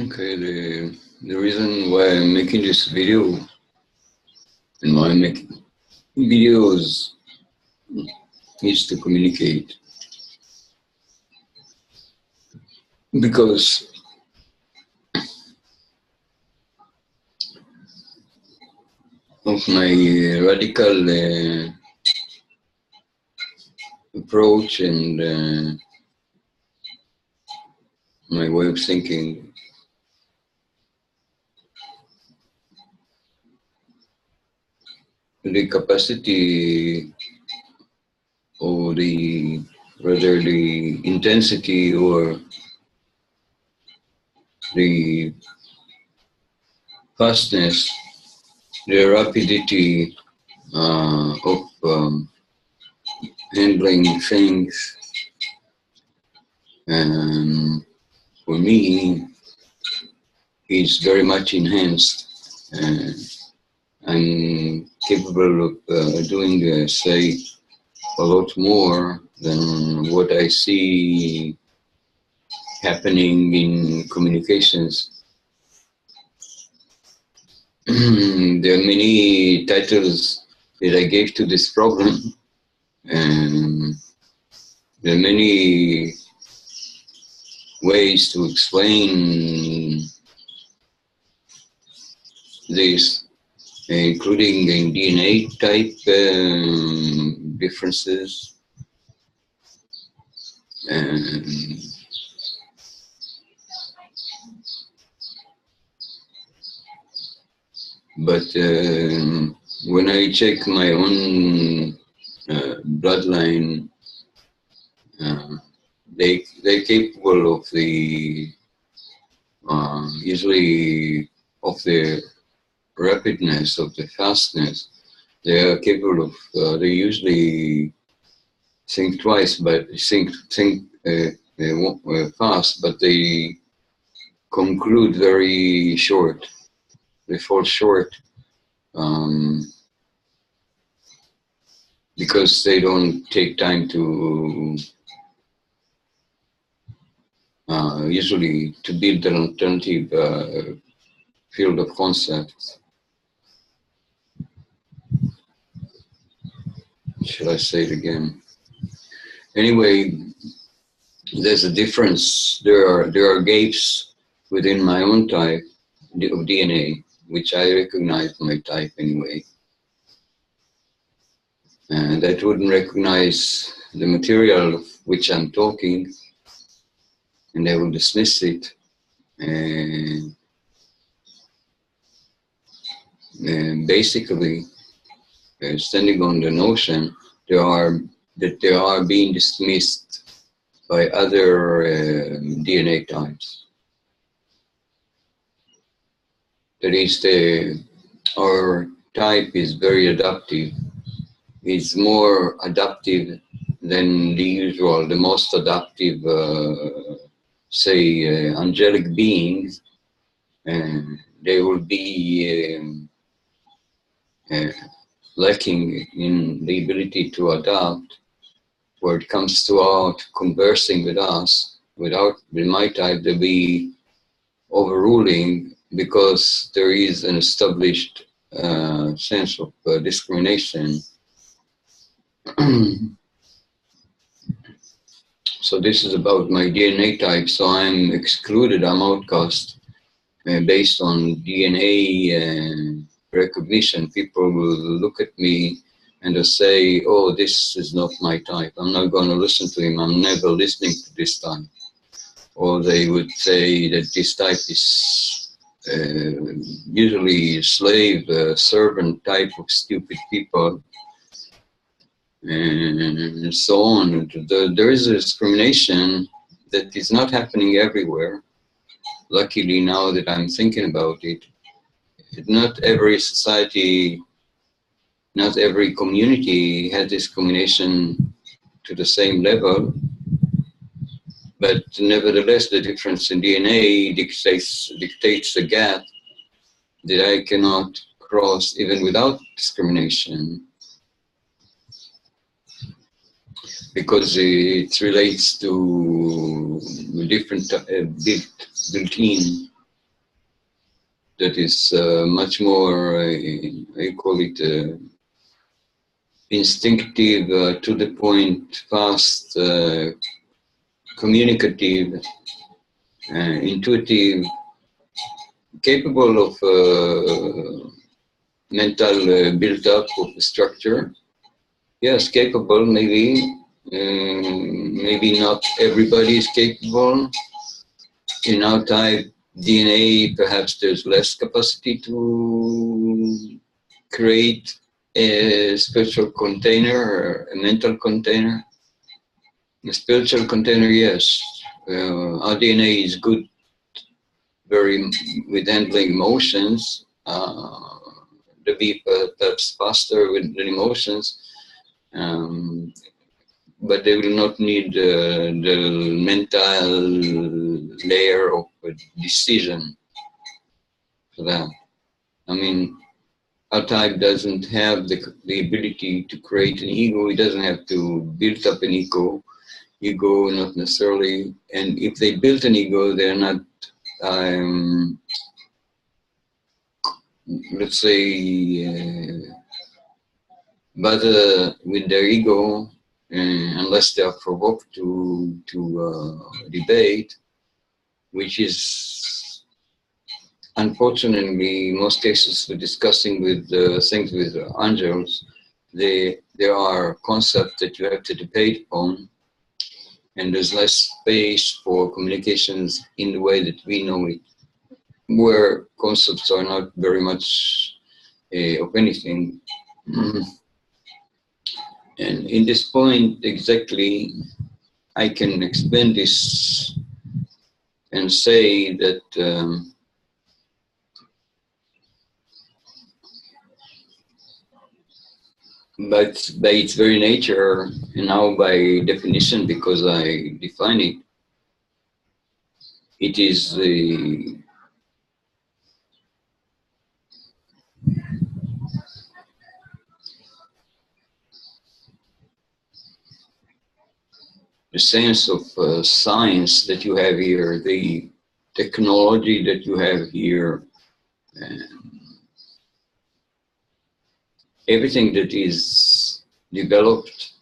Okay, the reason why I'm making this video and why I'm making videos is to communicate. Because of my radical approach and my way of thinking. The capacity or rather the intensity or the fastness, the rapidity of handling things, for me is very much enhanced. I'm capable of doing, say, a lot more than what I see happening in communications. There are many titles that I gave to this problem, and there are many ways to explain this, including in DNA type differences, but when I check my own bloodline, they're capable of the usually of the rapidness, of the fastness. They are capable of. They usually think twice, but think fast, but they conclude very short. They fall short because they don't take time to usually to build an alternative field of concepts. Should I say it again? Anyway, there's a difference. There are gaps within my own type of DNA, which I recognize my type anyway. And that wouldn't recognize the material of which I'm talking, and they will dismiss it. And basically, standing on the notion they are being dismissed by other DNA types. That is, our type is very adaptive. It's more adaptive than the usual, the most adaptive, say, angelic beings. They will be lacking in the ability to adapt where it comes to conversing with us. With my type, they'll be overruling because there is an established sense of discrimination. So this is about my DNA type. So I'm excluded, I'm outcast based on DNA recognition. People will look at me and they'll say, oh, this is not my type. I'm not going to listen to him. I'm never listening to this type. Or they would say that this type is usually slave, servant type of stupid people, and so on. There is a discrimination that is not happening everywhere. Luckily, now that I'm thinking about it, not every society, not every community has discrimination to the same level, but nevertheless, the difference in DNA dictates the gap that I cannot cross even without discrimination, because it relates to different built-in that is much more, I call it, instinctive, to the point, fast, communicative, intuitive, capable of mental build-up of a structure. Yes, capable, maybe. Maybe not everybody is capable. In our type DNA, perhaps there's less capacity to create a spiritual container or a mental container. A spiritual container, yes. Our DNA is good, very with handling emotions. To be perhaps faster with the emotions, but they will not need the mental layer of decision for that. I mean, our type doesn't have the ability to create an ego. It doesn't have to build up an ego, not necessarily. And if they built an ego, they're not, let's say, bother with their ego, unless they are provoked to debate, which is unfortunately in most cases we're discussing with things with angels. There are concepts that you have to debate on, and there's less space for communications in the way that we know it, where concepts are not very much of anything. And in this point exactly, I can expand this and say that but by its very nature, and now by definition, because I define it, it is the sense of science that you have here, the technology that you have here, everything that is developed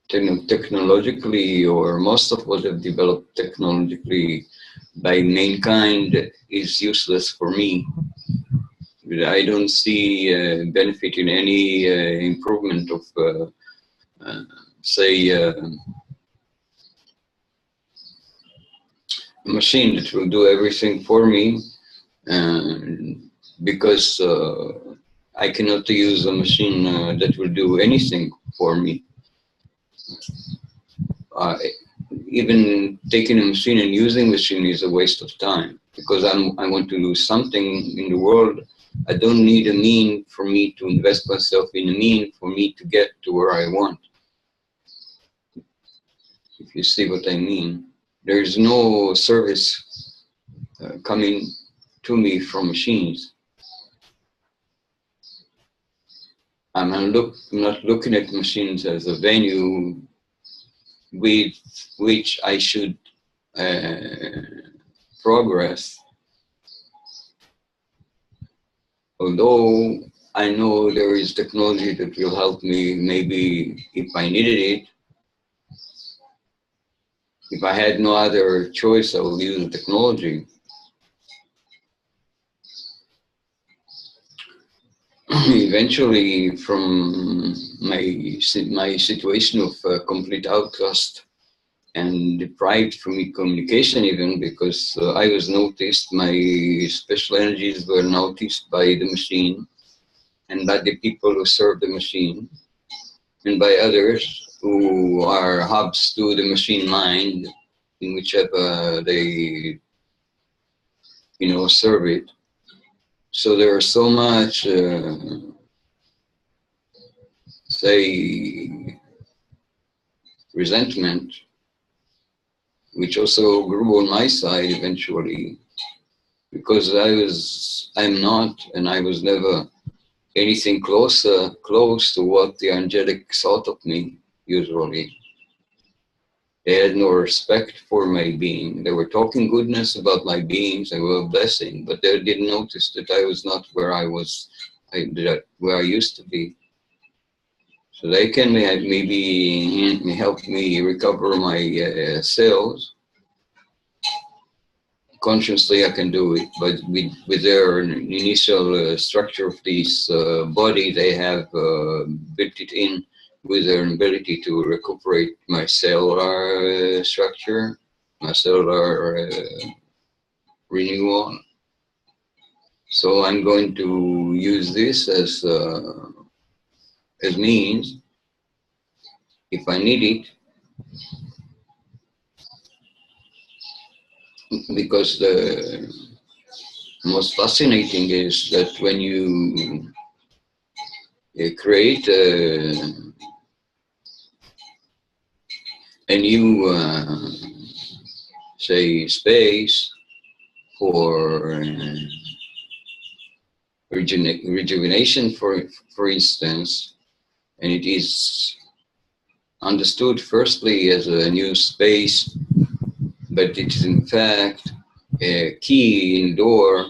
technologically, or most of what is developed technologically by mankind, is useless for me. I don't see benefit in any improvement of, say, a machine that will do everything for me, because I cannot use a machine that will do anything for me. Even taking a machine and using a machine is a waste of time, because I want to do something in the world. I don't need a mean for me to invest myself in a mean for me to get to where I want. If you see what I mean. There is no service coming to me from machines. I'm not looking at machines as a venue with which I should progress. Although I know there is technology that will help me, maybe if I needed it. If I had no other choice, I will use the technology. Eventually, from my situation of complete outcast and deprived from communication, even because I was noticed, my special energies were noticed by the machine and by the people who serve the machine and by others who are hubs to the machine mind in whichever they serve it. So there is so much say resentment, which also grew on my side eventually, because I'm not, and I was never anything close to what the angelic thought of me usually. They had no respect for my being. They were talking goodness about my beings and were blessing, but they didn't notice that I was not where I was, where I used to be. So they can maybe help me recover my cells. Consciously I can do it, but with their initial structure of this body, they have built it in with their ability to recuperate my cellular structure, my cellular renewal. So I'm going to use this as means, if I need it, because the most fascinating is that when you create a new, say, space for rejuvenation, for instance, and it is understood firstly as a new space, but it is in fact a key in door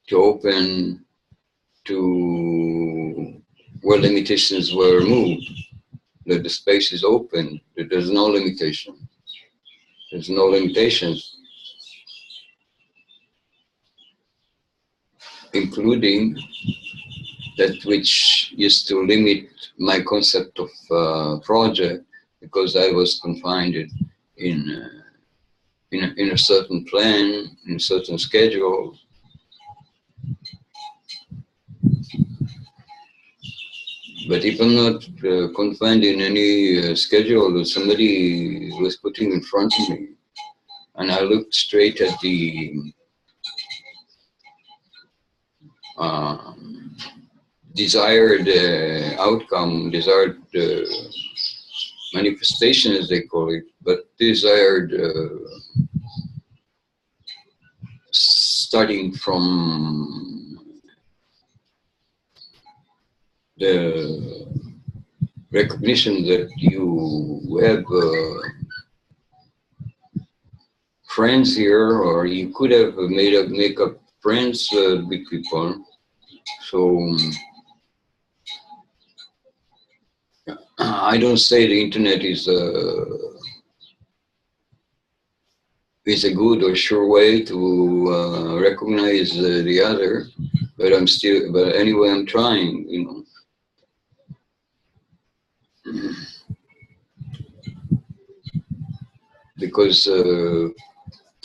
to open to where limitations were removed, that the space is open, that there's no limitation. There's no limitations, including that which used to limit my concept of project, because I was confined in a certain plan, in a certain schedule. But if I'm not confined in any schedule, somebody was putting in front of me, and I looked straight at the desired outcome, desired manifestation, as they call it, but desired starting from the recognition that you have friends here, or you could have make up friends with people. So I don't say the internet is a good or sure way to recognize the other, but but anyway, I'm trying, you know. Because to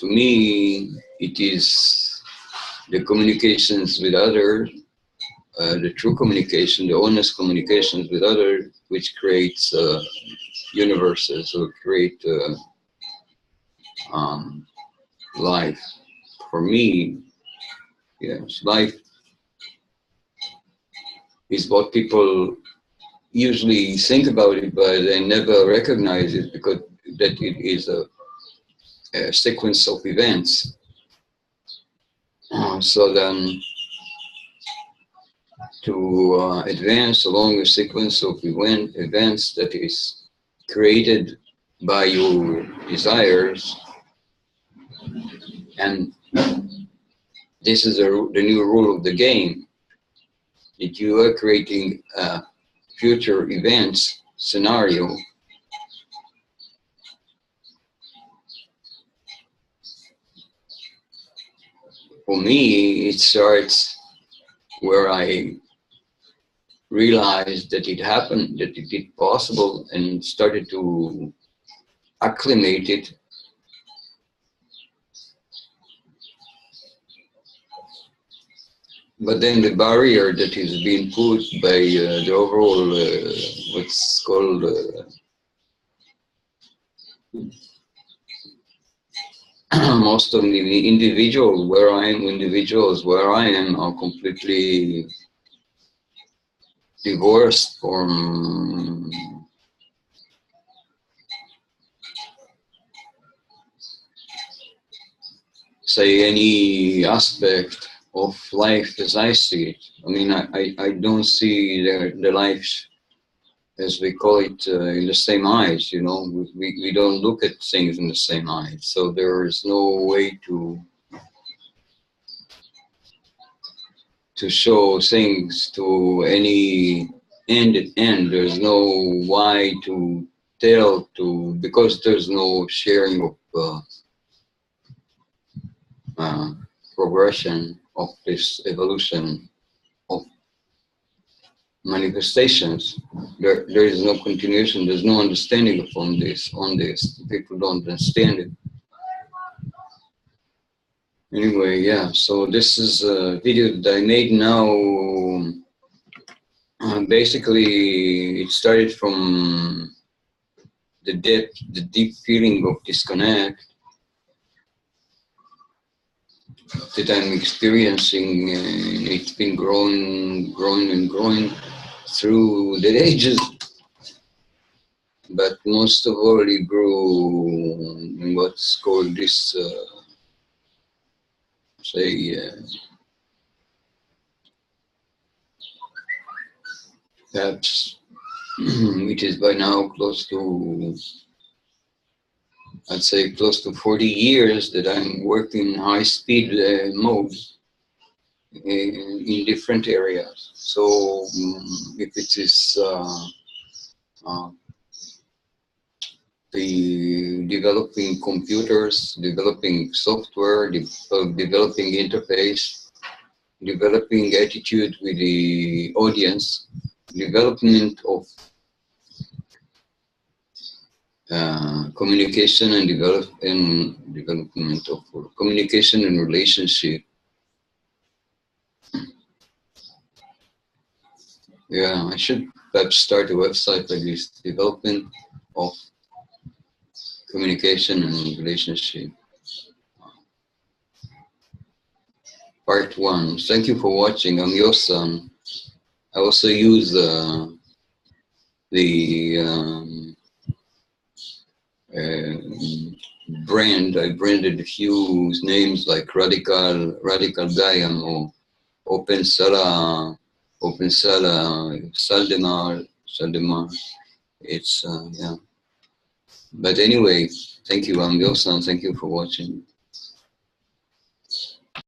me, it is the communications with others, the true communication, the honest communications with others, which creates universes or create life. For me, yes, life is what people usually think about it, but they never recognize it, because that it is a sequence of events. So then, to advance along a sequence of events that is created by your desires, and this is the new rule of the game, that you are creating a future events scenario for me. It starts where I realized that it happened, that it is possible, and started to acclimate it. But then the barrier that is being put by the overall, what's called most of the individuals where I am are completely divorced from say any aspect of life as I see it. I mean, I don't see the life as we call it, in the same eyes, you know, we don't look at things in the same eyes. So there is no way to show things to any end at end. There's no why to tell to, because there's no sharing of progression of this evolution of manifestations. There is no continuation, there's no understanding on this. People don't understand it. Anyway, yeah, so this is a video that I made now. Basically, it started from the deep feeling of disconnect that I'm experiencing. It's been growing through the ages, but most of all it grew in what's called this, perhaps it is by now close to, I'd say close to 40 years that I'm working high-speed mode in different areas. So if it is the developing computers, developing software, developing interface, developing attitude with the audience, development of communication and development of communication and relationship. Yeah, I should perhaps start a website like this, development of communication and relationship. Part 1. Thank you for watching. I'm Yosan. I also use brand. I branded a few names like radicalgaiam or Open Sala, Saldemar. It's yeah. But anyway, thank you. I'm Yosan. Thank you for watching.